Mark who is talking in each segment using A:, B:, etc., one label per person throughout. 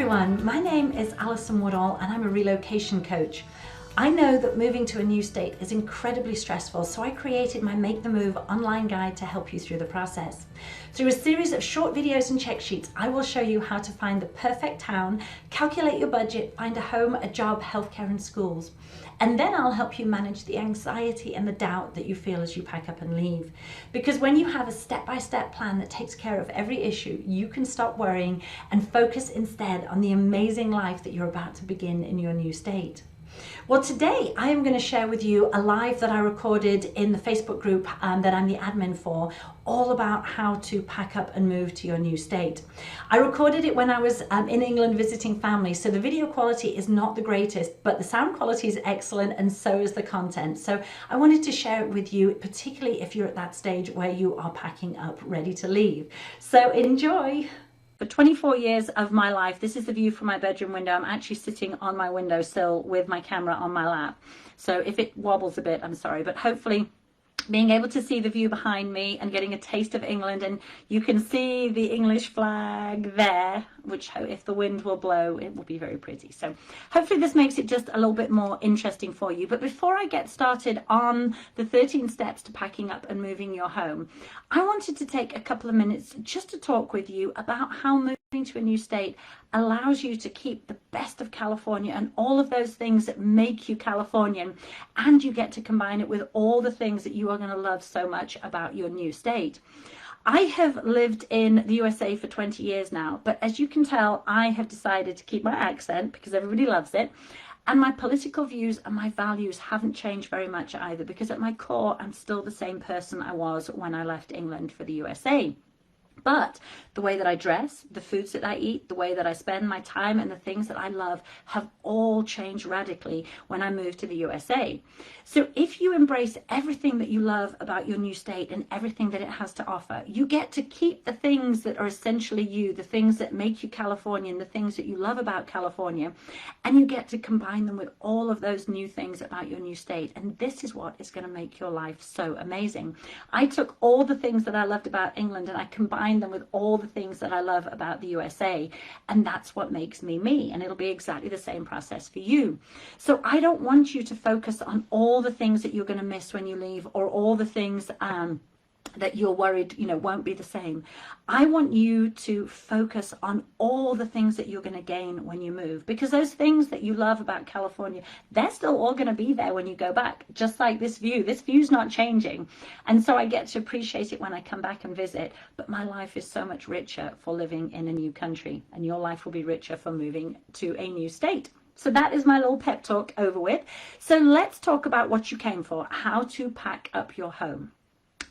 A: everyone, my name is Alison Woodall and I'm a relocation coach. I know that moving to a new state is incredibly stressful, so I created my Make the Move online guide to help you through the process. Through a series of short videos and check sheets, I will show you how to find the perfect town, calculate your budget, find a home, a job, healthcare and schools. And then I'll help you manage the anxiety and the doubt that you feel as you pack up and leave. Because when you have a step-by-step plan that takes care of every issue, you can stop worrying and focus instead on the amazing life that you're about to begin in your new state. Well, today I am going to share with you a live that I recorded in the Facebook group that I'm the admin for, all about how to pack up and move to your new state. I recorded it when I was in England visiting family, so the video quality is not the greatest, but the sound quality is excellent and so is the content. So I wanted to share it with you, particularly if you're at that stage where you are packing up ready to leave. So enjoy! For 24 years of my life, this is the view from my bedroom window. I'm actually sitting on my windowsill with my camera on my lap. So if it wobbles a bit, I'm sorry, but hopefully being able to see the view behind me and getting a taste of England, and you can see the English flag there, which if the wind will blow, it will be very pretty. So hopefully this makes it just a little bit more interesting for you. But before I get started on the 13 steps to packing up and moving your home, I wanted to take a couple of minutes just to talk with you about how moving to a new state allows you to keep the best of California and all of those things that make you Californian, and you get to combine it with all the things that you are going to love so much about your new state. I have lived in the USA for 20 years now, but as you can tell, I have decided to keep my accent because everybody loves it. And my political views and my values haven't changed very much either, because at my core, I'm still the same person I was when I left England for the USA. But the way that I dress, the foods that I eat, the way that I spend my time and the things that I love have all changed radically when I moved to the USA. So if you embrace everything that you love about your new state and everything that it has to offer, you get to keep the things that are essentially you, the things that make you Californian, the things that you love about California, and you get to combine them with all of those new things about your new state. And this is what is going to make your life so amazing. I took all the things that I loved about England and I combined them with all the things that I love about the USA, and that's what makes me me, and it'll be exactly the same process for you. So I don't want you to focus on all the things that you're going to miss when you leave, or all the things that you're worried won't be the same. I want you to focus on all the things that you're going to gain when you move, because those things that you love about California, they're still all going to be there when you go back, just like this view's not changing. And so I get to appreciate it when I come back and visit, but my life is so much richer for living in a new country, and your life will be richer for moving to a new state. So that is my little pep talk over with. So let's talk about what you came for, how to pack up your home.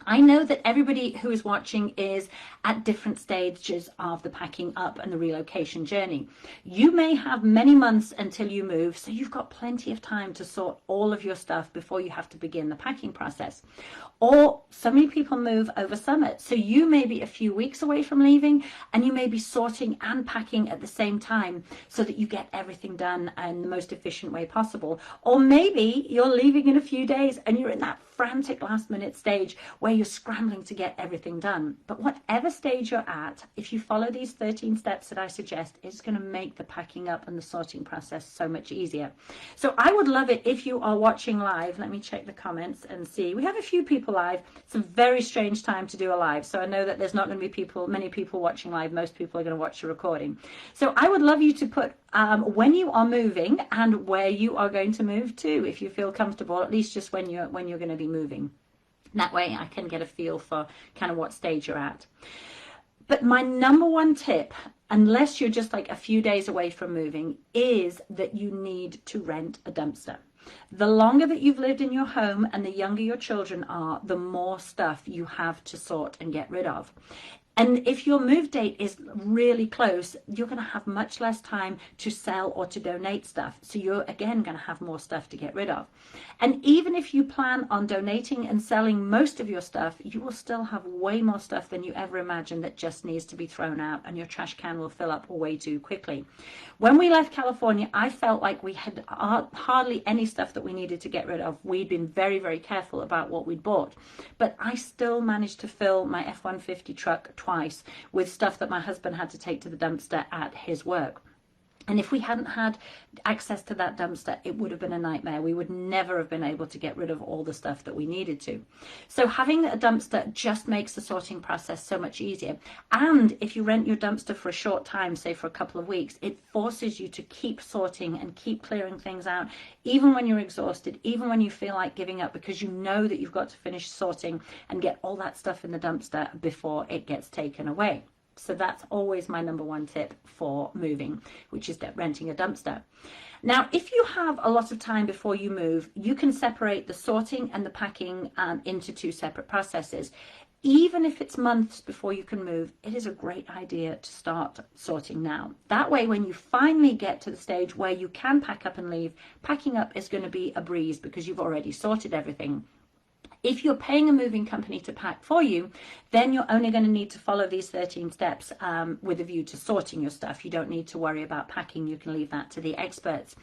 A: I know that everybody who is watching is at different stages of the packing up and the relocation journey. You may have many months until you move, so you've got plenty of time to sort all of your stuff before you have to begin the packing process. Or so many people move over summer, so you may be a few weeks away from leaving, and you may be sorting and packing at the same time so that you get everything done in the most efficient way possible. Or maybe you're leaving in a few days and you're in that frantic last minute stage where you're scrambling to get everything done. But whatever stage you're at, if you follow these 13 steps that I suggest, it's going to make the packing up and the sorting process so much easier. So I would love it if you are watching live. Let me check the comments and see. We have a few people live. It's a very strange time to do a live, so I know that there's not going to be many people watching live. Most people are going to watch the recording. So I would love you to put when you are moving and where you are going to move to, if you feel comfortable, at least just when you're going to be moving. That way I can get a feel for kind of what stage you're at. But my number one tip, unless you're just like a few days away from moving, is that you need to rent a dumpster. The longer that you've lived in your home and the younger your children are, the more stuff you have to sort and get rid of. And if your move date is really close, you're going to have much less time to sell or to donate stuff. So you're again going to have more stuff to get rid of. And even if you plan on donating and selling most of your stuff, you will still have way more stuff than you ever imagined that just needs to be thrown out, and your trash can will fill up way too quickly. When we left California, I felt like we had hardly any stuff that we needed to get rid of. We'd been very, very careful about what we'd bought, but I still managed to fill my F-150 truck twice with stuff that my husband had to take to the dumpster at his work. And if we hadn't had access to that dumpster, it would have been a nightmare. We would never have been able to get rid of all the stuff that we needed to. So having a dumpster just makes the sorting process so much easier. And if you rent your dumpster for a short time, say for a couple of weeks, it forces you to keep sorting and keep clearing things out, even when you're exhausted, even when you feel like giving up, because you know that you've got to finish sorting and get all that stuff in the dumpster before it gets taken away. So that's always my number one tip for moving, which is renting a dumpster. Now, if you have a lot of time before you move, you can separate the sorting and the packing into two separate processes. Even if it's months before you can move, it is a great idea to start sorting now. That way, when you finally get to the stage where you can pack up and leave, packing up is going to be a breeze because you've already sorted everything. If you're paying a moving company to pack for you, then you're only going to need to follow these 13 steps with a view to sorting your stuff. You don't need to worry about packing. You can leave that to the experts.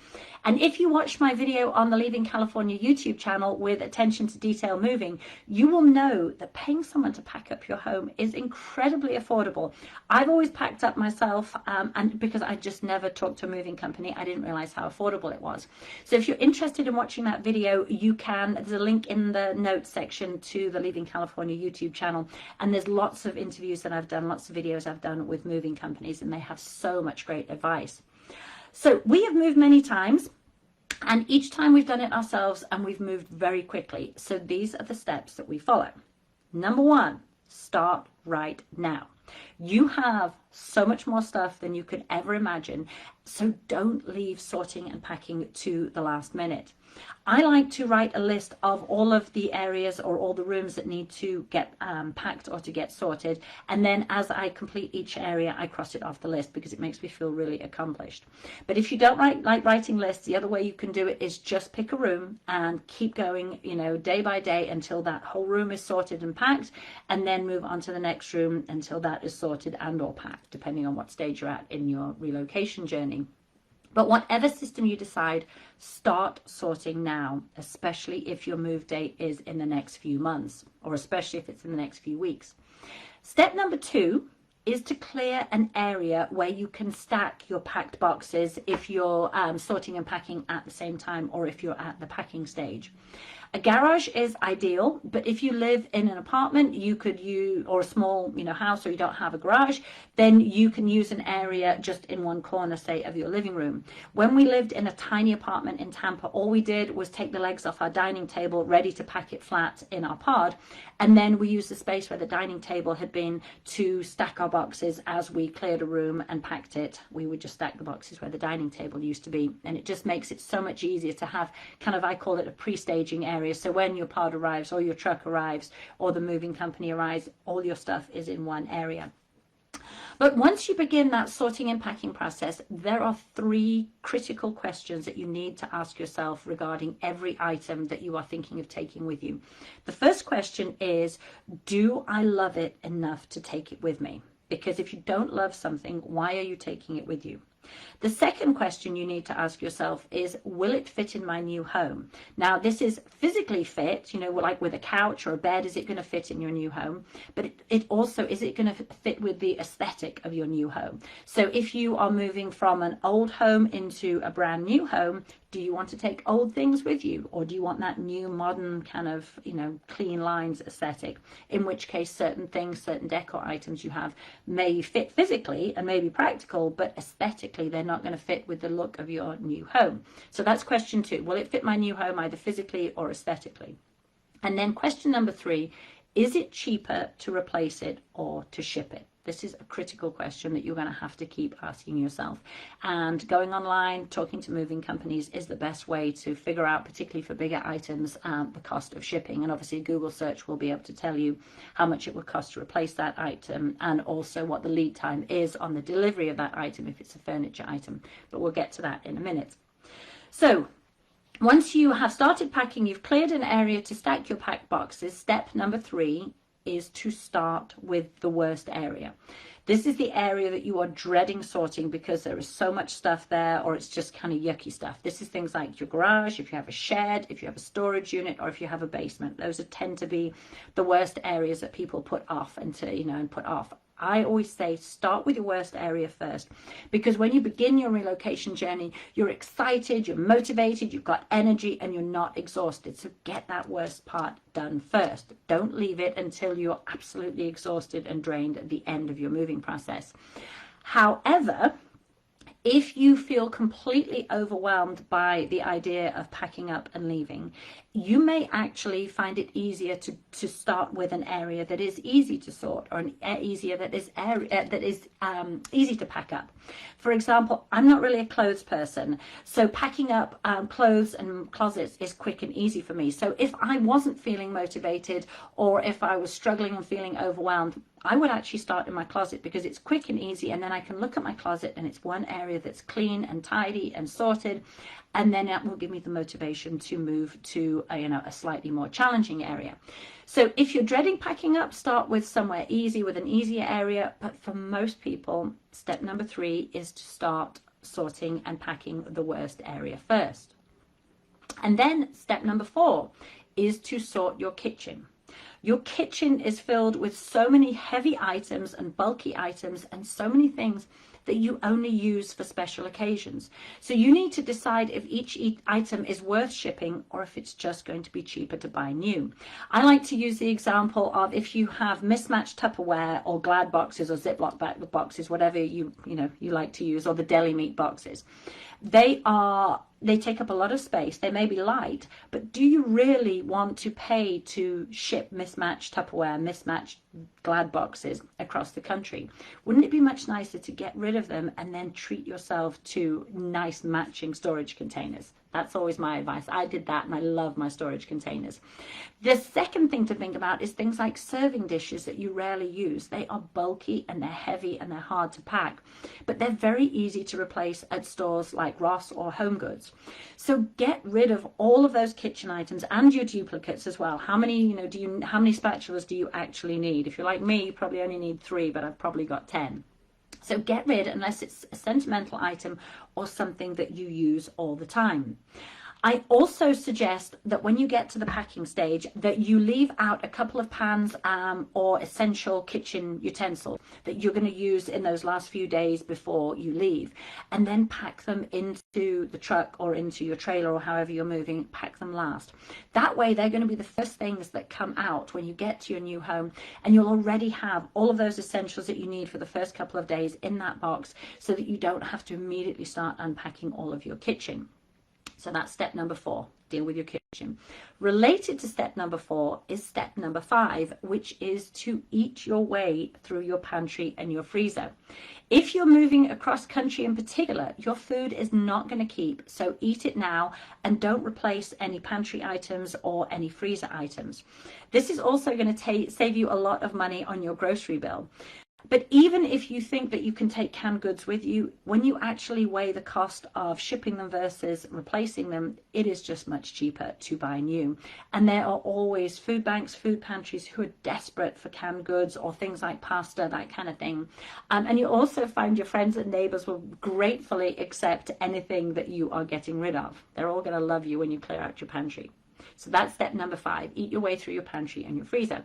A: And if you watch my video on the Leaving California YouTube channel with attention to detail moving, you will know that paying someone to pack up your home is incredibly affordable. I've always packed up myself, and because I just never talked to a moving company, I didn't realize how affordable it was. So if you're interested in watching that video, you can, there's a link in the notes section to the Leaving California YouTube channel, and there's lots of interviews that I've done, lots of videos I've done with moving companies, and they have so much great advice. So we have moved many times, and each time we've done it ourselves, and we've moved very quickly. So these are the steps that we follow. Number one, start right now. You have so much more stuff than you could ever imagine, so don't leave sorting and packing to the last minute. I like to write a list of all of the areas or all the rooms that need to get packed or to get sorted, and then as I complete each area, I cross it off the list because it makes me feel really accomplished. But if you don't like writing lists, the other way you can do it is just pick a room and keep going, you know, day by day until that whole room is sorted and packed, and then move on to the next room until that is sorted and or packed, depending on what stage you're at in your relocation journey. But whatever system you decide, start sorting now, especially if your move date is in the next few months, or especially if it's in the next few weeks. Step number two is to clear an area where you can stack your packed boxes if you're sorting and packing at the same time, or if you're at the packing stage. A garage is ideal, but if you live in an apartment, you could use, or a small, house, or you don't have a garage, then you can use an area just in one corner, say, of your living room. When we lived in a tiny apartment in Tampa, all we did was take the legs off our dining table, ready to pack it flat in our pod, and then we used the space where the dining table had been to stack our boxes. As we cleared a room and packed it, we would just stack the boxes where the dining table used to be, and it just makes it so much easier to have kind of, I call it a pre-staging area. So when your pod arrives, or your truck arrives, or the moving company arrives, all your stuff is in one area. But once you begin that sorting and packing process, there are three critical questions that you need to ask yourself regarding every item that you are thinking of taking with you. The first question is, do I love it enough to take it with me? Because if you don't love something, why are you taking it with you? The second question you need to ask yourself is, will it fit in my new home? Now, this is physically fit, like with a couch or a bed, is it going to fit in your new home? But it also, is it going to fit with the aesthetic of your new home? So if you are moving from an old home into a brand new home, do you want to take old things with you? Or do you want that new modern kind of, clean lines aesthetic? In which case, certain things, certain decor items you have may fit physically and may be practical, but aesthetically, they're not going to fit with the look of your new home. So that's question two. Will it fit my new home either physically or aesthetically? And then question number three, is it cheaper to replace it or to ship it? This is a critical question that you're going to have to keep asking yourself. And going online, talking to moving companies is the best way to figure out, particularly for bigger items, the cost of shipping. And obviously Google search will be able to tell you how much it would cost to replace that item, and also what the lead time is on the delivery of that item if it's a furniture item. But we'll get to that in a minute. So once you have started packing, you've cleared an area to stack your packed boxes. Step number three is to start with the worst area. This is the area that you are dreading sorting because there is so much stuff there, or it's just kind of yucky stuff. This is things like your garage, if you have a shed, if you have a storage unit, or if you have a basement. Those tend to be the worst areas that people put off and put off. I always say start with your worst area first, because when you begin your relocation journey, you're excited, you're motivated, you've got energy, and you're not exhausted. So get that worst part done first. Don't leave it until you're absolutely exhausted and drained at the end of your moving process. However, if you feel completely overwhelmed by the idea of packing up and leaving, you may actually find it easier to start with an area that is easy to sort, or an area that is easy to pack up. For example, I'm not really a clothes person, so packing up clothes and closets is quick and easy for me. So if I wasn't feeling motivated, or if I was struggling and feeling overwhelmed, I would actually start in my closet, because it's quick and easy, and then I can look at my closet and it's one area that's clean and tidy and sorted, and then that will give me the motivation to move to a slightly more challenging area. So if you're dreading packing up, start with somewhere easy, with an easier area. But for most people, step number 3 is to start sorting and packing the worst area first. And then step number 4 is to sort your kitchen. Your kitchen is filled with so many heavy items and bulky items and so many things that you only use for special occasions. So you need to decide if each item is worth shipping, or if it's just going to be cheaper to buy new. I like to use the example of, if you have mismatched Tupperware or Glad boxes or Ziploc boxes, whatever you like to use, or the deli meat boxes. They take up a lot of space. They may be light, but do you really want to pay to ship mismatched Tupperware, mismatched Glad boxes across the country? Wouldn't it be much nicer to get rid of them and then treat yourself to nice matching storage containers? That's always my advice. I did that, and I love my storage containers. The second thing to think about is things like serving dishes that you rarely use. They are bulky and they're heavy and they're hard to pack, but they're very easy to replace at stores like Ross or Home Goods. So get rid of all of those kitchen items and your duplicates as well. How many spatulas do you actually need? If you're like me, you probably only need 3, but I've probably got 10. So get rid, unless it's a sentimental item or something that you use all the time. I also suggest that when you get to the packing stage, that you leave out a couple of pans or essential kitchen utensils that you're going to use in those last few days before you leave, and then pack them into the truck or into your trailer, or however you're moving. Pack them last. That way they're going to be the first things that come out when you get to your new home, and you'll already have all of those essentials that you need for the first couple of days in that box, so that you don't have to immediately start unpacking all of your kitchen. So that's step number 4, deal with your kitchen. Related to step number 4 is step number 5, which is to eat your way through your pantry and your freezer. If you're moving across country in particular, your food is not going to keep, so eat it now and don't replace any pantry items or any freezer items. This is also going to save you a lot of money on your grocery bill. But even if you think that you can take canned goods with you, when you actually weigh the cost of shipping them versus replacing them, it is just much cheaper to buy new. And there are always food banks, food pantries who are desperate for canned goods or things like pasta, that kind of thing. And you also find your friends and neighbors will gratefully accept anything that you are getting rid of. They're all going to love you when you clear out your pantry. So that's step number 5. Eat your way through your pantry and your freezer.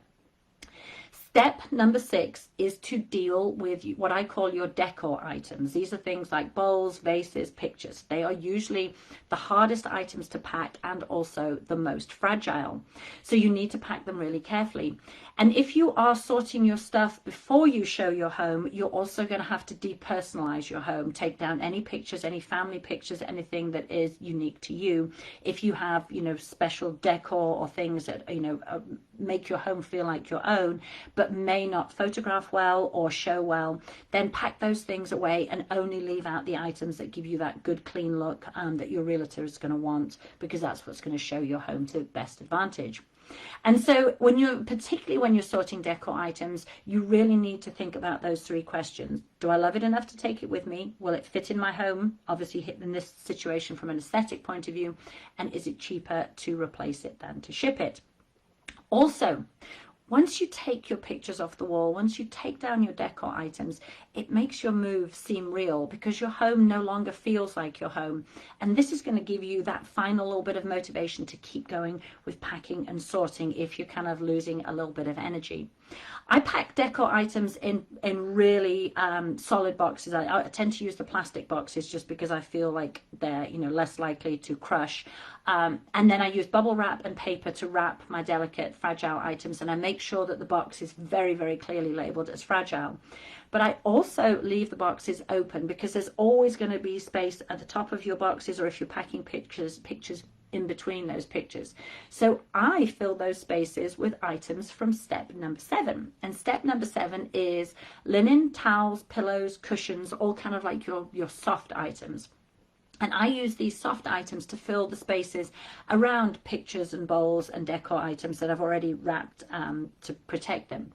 A: Step number 6 is to deal with what I call your decor items. These are things like bowls, vases, pictures. They are usually the hardest items to pack and also the most fragile. So you need to pack them really carefully. And if you are sorting your stuff before you show your home, you're also going to have to depersonalize your home. Take down any pictures, any family pictures, anything that is unique to you. If you have, special decor or things that, make your home feel like your own, but may not photograph well or show well, then pack those things away and only leave out the items that give you that good clean look that your realtor is going to want, because that's what's going to show your home to best advantage. And so particularly when you're sorting decor items, you really need to think about those 3 questions. Do I love it enough to take it with me? Will it fit in my home? Obviously hit in this situation from an aesthetic point of view. And is it cheaper to replace it than to ship it? Also, once you take your pictures off the wall, once you take down your decor items, it makes your move seem real, because your home no longer feels like your home. And this is going to give you that final little bit of motivation to keep going with packing and sorting if you're kind of losing a little bit of energy. I pack decor items in really solid boxes. I tend to use the plastic boxes just because I feel like they're, you know, less likely to crush. And then I use bubble wrap and paper to wrap my delicate, fragile items, and I make sure that the box is very, very clearly labeled as fragile. But I also leave the boxes open because there's always going to be space at the top of your boxes, or if you're packing pictures in between those pictures. So I fill those spaces with items from step number 7. And step number 7 is linen, towels, pillows, cushions, all kind of like your soft items. And I use these soft items to fill the spaces around pictures and bowls and decor items that I've already wrapped to protect them.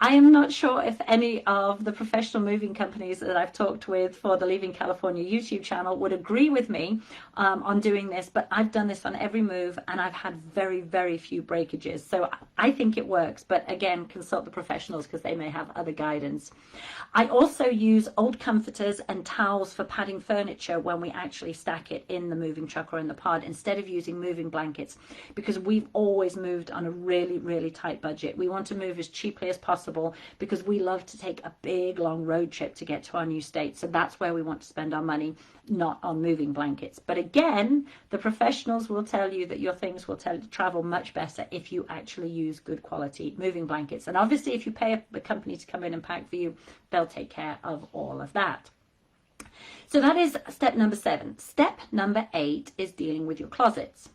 A: I am not sure if any of the professional moving companies that I've talked with for the Leaving California YouTube channel would agree with me on doing this, but I've done this on every move and I've had very, very few breakages. So I think it works, but again, consult the professionals because they may have other guidance. I also use old comforters and towels for padding furniture when we actually stack it in the moving truck or in the pod, instead of using moving blankets, because we've always moved on a really, really tight budget. We want to move as cheaply as possible because we love to take a big long road trip to get to our new state. So that's where we want to spend our money, not on moving blankets. But again, the professionals will tell you that your things will travel much better if you actually use good quality moving blankets. And obviously, if you pay a company to come in and pack for you, they'll take care of all of that. So that is step number 7. Step number 8 is dealing with your closets.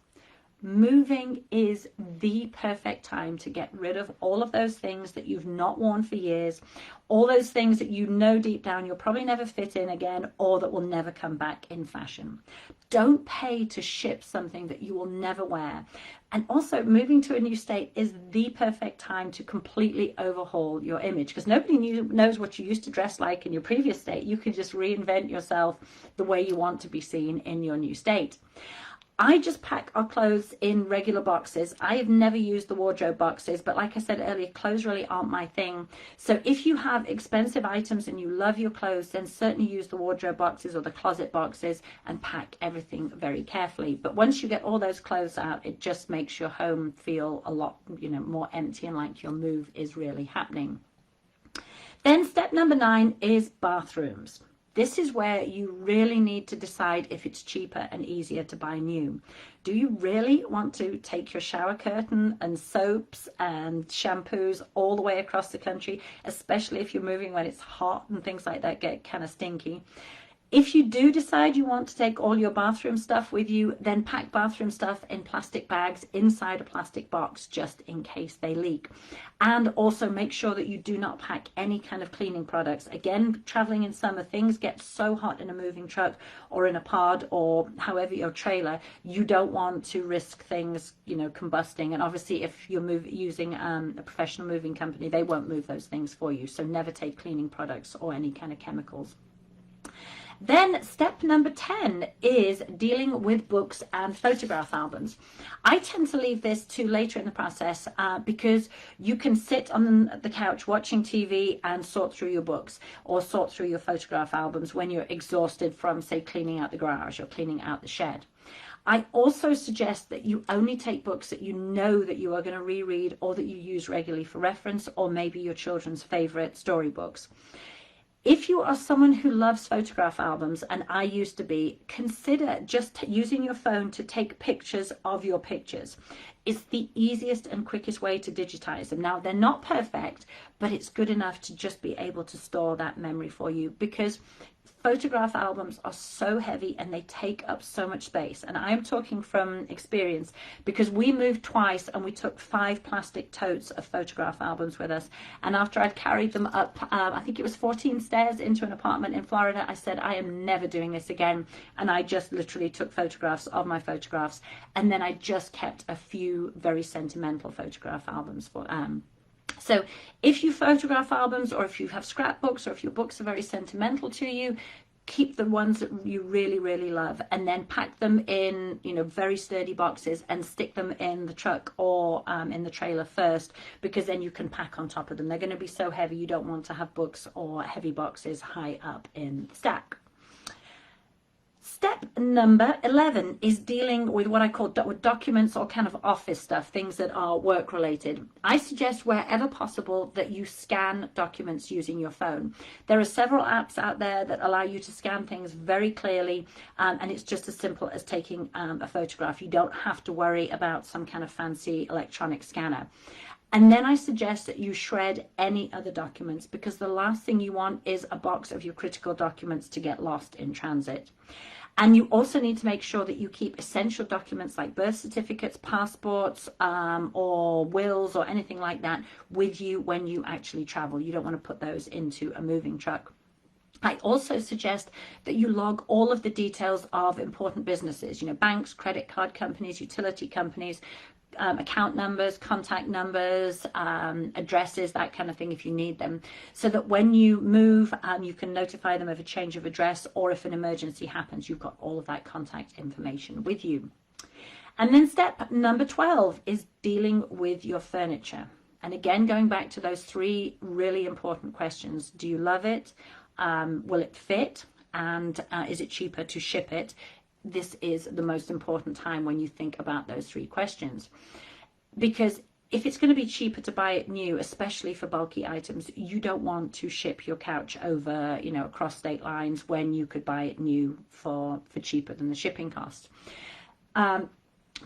A: Moving is the perfect time to get rid of all of those things that you've not worn for years, all those things that you know deep down you'll probably never fit in again, or that will never come back in fashion. Don't pay to ship something that you will never wear. And also, moving to a new state is the perfect time to completely overhaul your image, because nobody knows what you used to dress like in your previous state. You can just reinvent yourself the way you want to be seen in your new state. I just pack our clothes in regular boxes. I have never used the wardrobe boxes, but like I said earlier, clothes really aren't my thing. So if you have expensive items and you love your clothes, then certainly use the wardrobe boxes or the closet boxes and pack everything very carefully. But once you get all those clothes out, it just makes your home feel a lot, more empty and like your move is really happening. Then step number 9 is bathrooms. This is where you really need to decide if it's cheaper and easier to buy new. Do you really want to take your shower curtain and soaps and shampoos all the way across the country, especially if you're moving when it's hot and things like that get kind of stinky? If you do decide you want to take all your bathroom stuff with you, then pack bathroom stuff in plastic bags inside a plastic box just in case they leak. And also make sure that you do not pack any kind of cleaning products. Again, traveling in summer, things get so hot in a moving truck or in a pod or however your trailer, you don't want to risk things, combusting. And obviously if you're using a professional moving company, they won't move those things for you. So never take cleaning products or any kind of chemicals. Then step number 10 is dealing with books and photograph albums. I tend to leave this to later in the process because you can sit on the couch watching TV and sort through your books or sort through your photograph albums when you're exhausted from, say, cleaning out the garage or cleaning out the shed. I also suggest that you only take books that you know that you are going to reread or that you use regularly for reference, or maybe your children's favorite storybooks. If you are someone who loves photograph albums, and I used to be, consider just using your phone to take pictures of your pictures. It's the easiest and quickest way to digitize them. Now, they're not perfect, but it's good enough to just be able to store that memory for you, because photograph albums are so heavy and they take up so much space. And I'm talking from experience because we moved twice and we took 5 plastic totes of photograph albums with us. And after I'd carried them up, I think it was 14 stairs into an apartment in Florida, I said, I am never doing this again. And I just literally took photographs of my photographs. And then I just kept a few very sentimental photograph albums for So if you photograph albums, or if you have scrapbooks, or if your books are very sentimental to you, keep the ones that you really, really love, and then pack them in, very sturdy boxes and stick them in the truck or in the trailer first, because then you can pack on top of them. They're going to be so heavy, you don't want to have books or heavy boxes high up in the stack. Step number 11 is dealing with what I call with documents or kind of office stuff, things that are work related. I suggest wherever possible that you scan documents using your phone. There are several apps out there that allow you to scan things very clearly, and it's just as simple as taking a photograph. You don't have to worry about some kind of fancy electronic scanner. And then I suggest that you shred any other documents, because the last thing you want is a box of your critical documents to get lost in transit. And you also need to make sure that you keep essential documents like birth certificates, passports, or wills or anything like that with you when you actually travel. You don't want to put those into a moving truck. I also suggest that you log all of the details of important businesses, banks, credit card companies, utility companies, account numbers, contact numbers, addresses, that kind of thing if you need them, so that when you move, you can notify them of a change of address, or if an emergency happens, you've got all of that contact information with you. And then step number 12 is dealing with your furniture. And again, going back to those 3 really important questions. Do you love it? Will it fit? And is it cheaper to ship it? This is the most important time when you think about those 3 questions, because if it's going to be cheaper to buy it new, especially for bulky items, you don't want to ship your couch over, across state lines when you could buy it new for cheaper than the shipping cost.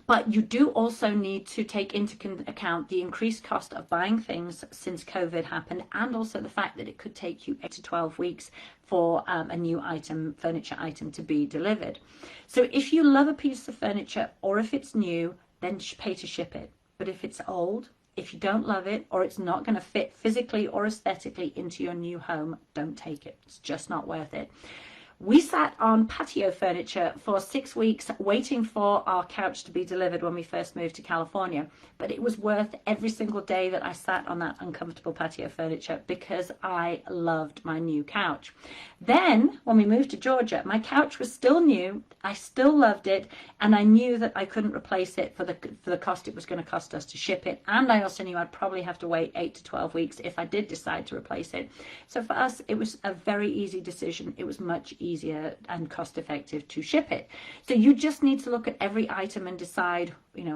A: But you do also need to take into account the increased cost of buying things since COVID happened, and also the fact that it could take you 8 to 12 weeks for a new furniture item to be delivered. So if you love a piece of furniture, or if it's new, then pay to ship it. But if it's old, if you don't love it, or it's not going to fit physically or aesthetically into your new home, don't take it. It's just not worth it. We sat on patio furniture for 6 weeks waiting for our couch to be delivered when we first moved to California, but it was worth every single day that I sat on that uncomfortable patio furniture, because I loved my new couch. Then when we moved to Georgia, my couch was still new, I still loved it, and I knew that I couldn't replace it for the cost it was going to cost us to ship it, and I also knew I'd probably have to wait 8 to 12 weeks if I did decide to replace it. So for us, it was a very easy decision. It was much easier and cost effective to ship it. So you just need to look at every item and decide,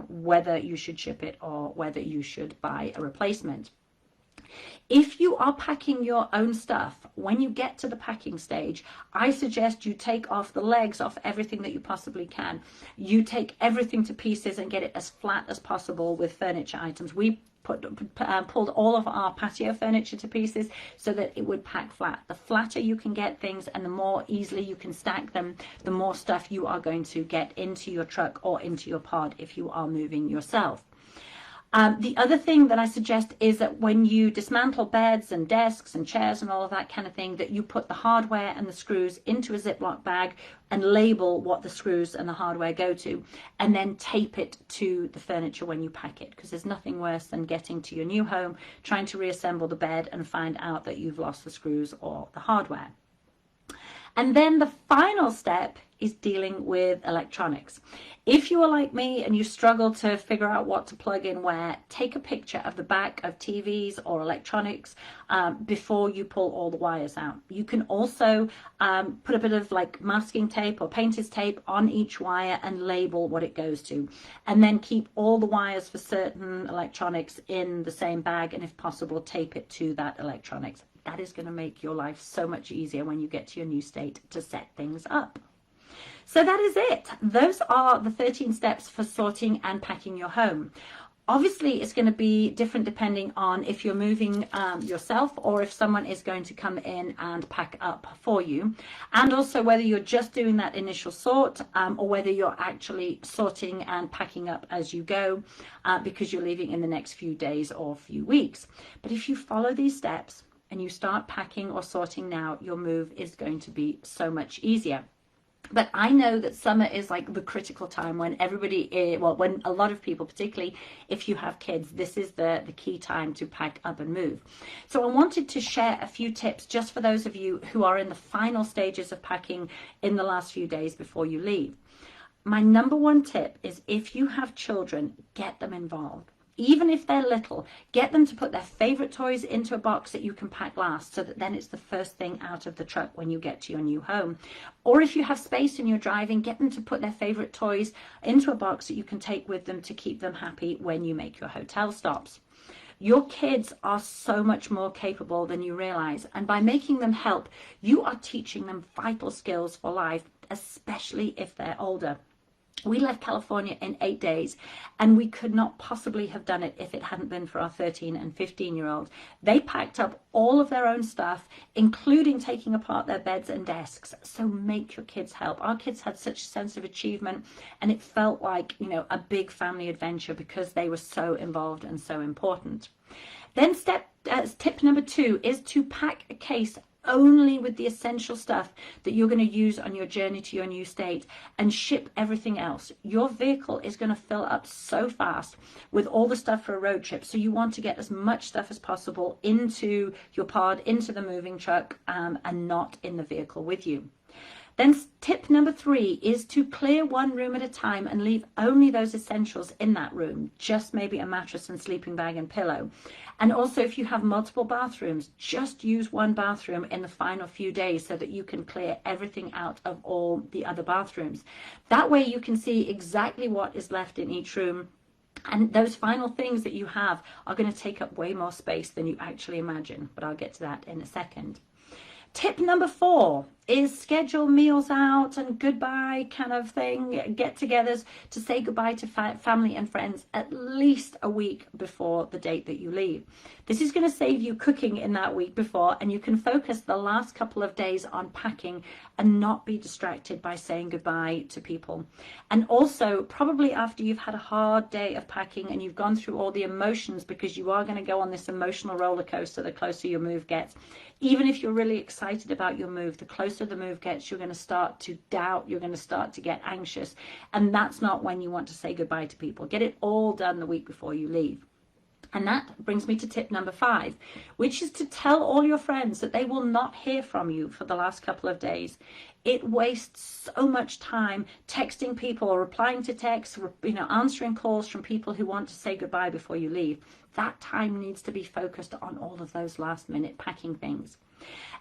A: whether you should ship it or whether you should buy a replacement. If you are packing your own stuff, when you get to the packing stage, I suggest you take off the legs off everything that you possibly can. You take everything to pieces and get it as flat as possible with furniture items. We pulled all of our patio furniture to pieces so that it would pack flat. The flatter you can get things and the more easily you can stack them, the more stuff you are going to get into your truck or into your pod if you are moving yourself. The other thing that I suggest is that when you dismantle beds and desks and chairs and all of that kind of thing, that you put the hardware and the screws into a Ziploc bag and label what the screws and the hardware go to, and then tape it to the furniture when you pack it, because there's nothing worse than getting to your new home, trying to reassemble the bed and find out that you've lost the screws or the hardware. And then the final step is dealing with electronics. If you are like me and you struggle to figure out what to plug in where, take a picture of the back of TVs or electronics before you pull all the wires out. You can also put a bit of masking tape or painter's tape on each wire and label what it goes to. And then keep all the wires for certain electronics in the same bag, and if possible, tape it to that electronics. That is going to make your life so much easier when you get to your new state to set things up. So that is it. Those are the 13 steps for sorting and packing your home. Obviously, it's going to be different depending on if you're moving yourself or if someone is going to come in and pack up for you. And also whether you're just doing that initial sort or whether you're actually sorting and packing up as you go because you're leaving in the next few days or few weeks. But if you follow these steps and you start packing or sorting now, your move is going to be so much easier. But I know that summer is the critical time when when a lot of people, particularly if you have kids, this is the key time to pack up and move. So I wanted to share a few tips just for those of you who are in the final stages of packing in the last few days before you leave. My number one tip is, if you have children, get them involved. Even if they're little, get them to put their favorite toys into a box that you can pack last, so that then it's the first thing out of the truck when you get to your new home. Or if you have space and you're driving, get them to put their favorite toys into a box that you can take with them to keep them happy when you make your hotel stops. Your kids are so much more capable than you realize, and by making them help, you are teaching them vital skills for life, especially if they're older. We left California in 8 days, and we could not possibly have done it if it hadn't been for our 13 and 15-year-olds. They packed up all of their own stuff, including taking apart their beds and desks. So make your kids help. Our kids had such a sense of achievement, and it felt like, you know, a big family adventure because they were so involved and so important. Then tip number 2 is to pack a case only with the essential stuff that you're going to use on your journey to your new state, and ship everything else. Your vehicle is going to fill up so fast with all the stuff for a road trip, so you want to get as much stuff as possible into your pod, into the moving truck, and not in the vehicle with you. Then tip number 3 is to clear one room at a time and leave only those essentials in that room, just maybe a mattress and sleeping bag and pillow. And also, if you have multiple bathrooms, just use one bathroom in the final few days so that you can clear everything out of all the other bathrooms. That way you can see exactly what is left in each room. And those final things that you have are going to take up way more space than you actually imagine, but I'll get to that in a second. Tip number 4 is schedule meals out and goodbye kind of thing, get-togethers to say goodbye to family and friends at least a week before the date that you leave. This is going to save you cooking in that week before, and you can focus the last couple of days on packing and not be distracted by saying goodbye to people. And also, probably after you've had a hard day of packing and you've gone through all the emotions, because you are going to go on this emotional roller coaster the closer your move gets. Even if you're really excited about your move, the closer the move gets, you're going to start to doubt, you're going to start to get anxious, and that's not when you want to say goodbye to people. Get it all done the week before you leave. And that brings me to tip number 5, which is to tell all your friends that they will not hear from you for the last couple of days. It wastes so much time texting people or replying to texts, answering calls from people who want to say goodbye before you leave. That time needs to be focused on all of those last minute packing things.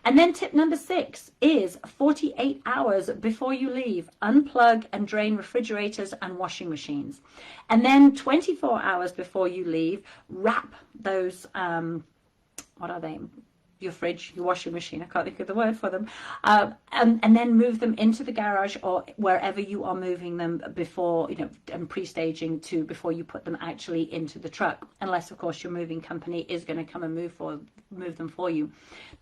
A: And then tip number 6 is 48 hours before you leave, unplug and drain refrigerators and washing machines. And then 24 hours before you leave, wrap those, what are they? Your fridge, your washing machine, I can't think of the word for them, and then move them into the garage or wherever you are moving them before, and pre-staging to before you put them actually into the truck, unless of course your moving company is going to come and move them for you.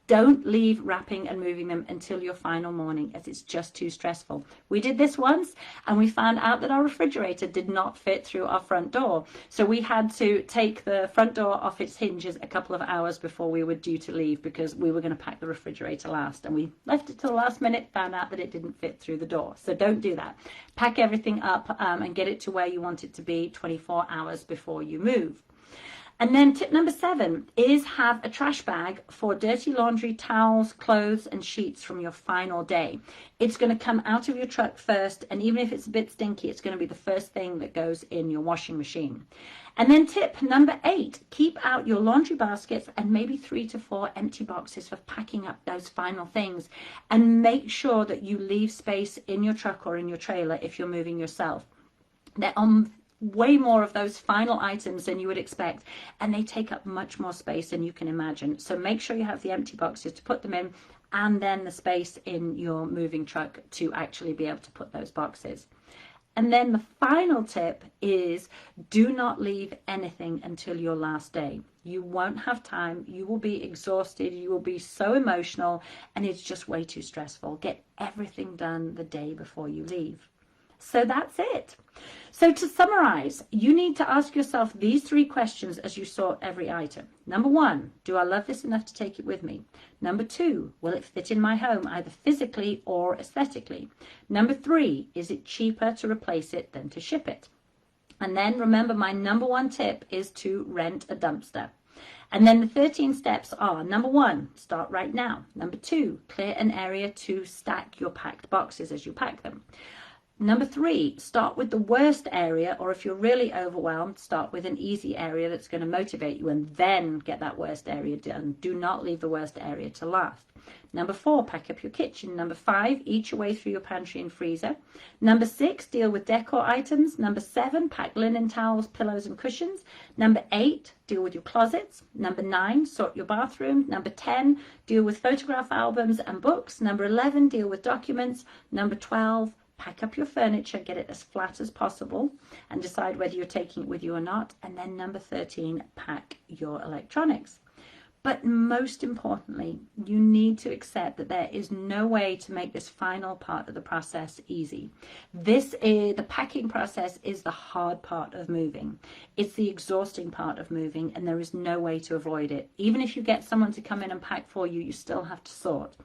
A: Don't leave wrapping and moving them until your final morning, as it's just too stressful. We did this once and we found out that our refrigerator did not fit through our front door, so we had to take the front door off its hinges a couple of hours before we were due to leave, because we were going to pack the refrigerator last, and we left it till the last minute, found out that it didn't fit through the door. So don't do that. Pack everything up and get it to where you want it to be 24 hours before you move. And then tip number 7 is have a trash bag for dirty laundry, towels, clothes and sheets from your final day. It's going to come out of your truck first, and even if it's a bit stinky, it's going to be the first thing that goes in your washing machine. And then tip number 8, keep out your laundry baskets and maybe 3 to 4 empty boxes for packing up those final things, and make sure that you leave space in your truck or in your trailer if you're moving yourself. They're on way more of those final items than you would expect, and they take up much more space than you can imagine. So make sure you have the empty boxes to put them in, and then the space in your moving truck to actually be able to put those boxes. And then the final tip is do not leave anything until your last day. You won't have time, you will be exhausted, you will be so emotional, and it's just way too stressful. Get everything done the day before you leave. So that's it. So to summarize, you need to ask yourself these 3 questions as you sort every item. Number 1, do I love this enough to take it with me? Number 2, will it fit in my home either physically or aesthetically? Number 3, is it cheaper to replace it than to ship it? And then remember, my number 1 tip is to rent a dumpster. And then the 13 steps are: number 1, start right now. Number 2, clear an area to stack your packed boxes as you pack them. Number 3, start with the worst area, or if you're really overwhelmed, start with an easy area that's going to motivate you and then get that worst area done. Do not leave the worst area to last. Number 4, pack up your kitchen. Number 5, eat your way through your pantry and freezer. Number 6, deal with decor items. Number 7, pack linen, towels, pillows and cushions. Number 8, deal with your closets. Number 9, sort your bathroom. Number 10, deal with photograph albums and books. Number 11, deal with documents. Number 12, pack up your furniture, get it as flat as possible, and decide whether you're taking it with you or not. And then number 13, pack your electronics. But most importantly, you need to accept that there is no way to make this final part of the process easy. The packing process is the hard part of moving. It's the exhausting part of moving, and there is no way to avoid it. Even if you get someone to come in and pack for you, you still have to sort.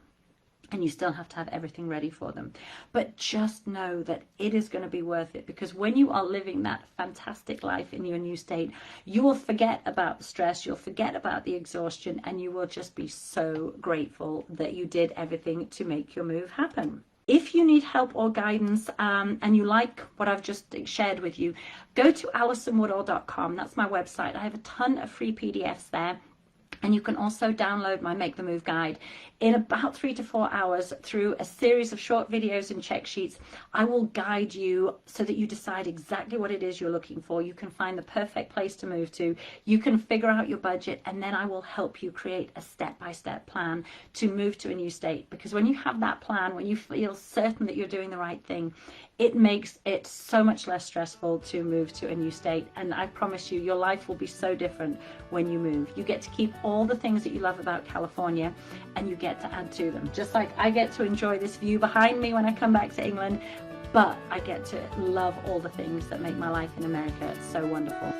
A: And you still have to have everything ready for them. But just know that it is going to be worth it, because when you are living that fantastic life in your new state, you will forget about the stress, you'll forget about the exhaustion, and you will just be so grateful that you did everything to make your move happen. If you need help or guidance and you like what I've just shared with you, go to AlisonWoodall.com. That's my website. I have a ton of free PDFs there. And you can also download my Make the Move guide. In about 3 to 4 hours, through a series of short videos and check sheets, I will guide you so that you decide exactly what it is you're looking for. You can find the perfect place to move to. You can figure out your budget, and then I will help you create a step-by-step plan to move to a new state. Because when you have that plan, when you feel certain that you're doing the right thing, it makes it so much less stressful to move to a new state. And I promise you, your life will be so different when you move. You get to keep all the things that you love about California, and you get to add to them. Just like I get to enjoy this view behind me when I come back to England, but I get to love all the things that make my life in America so wonderful.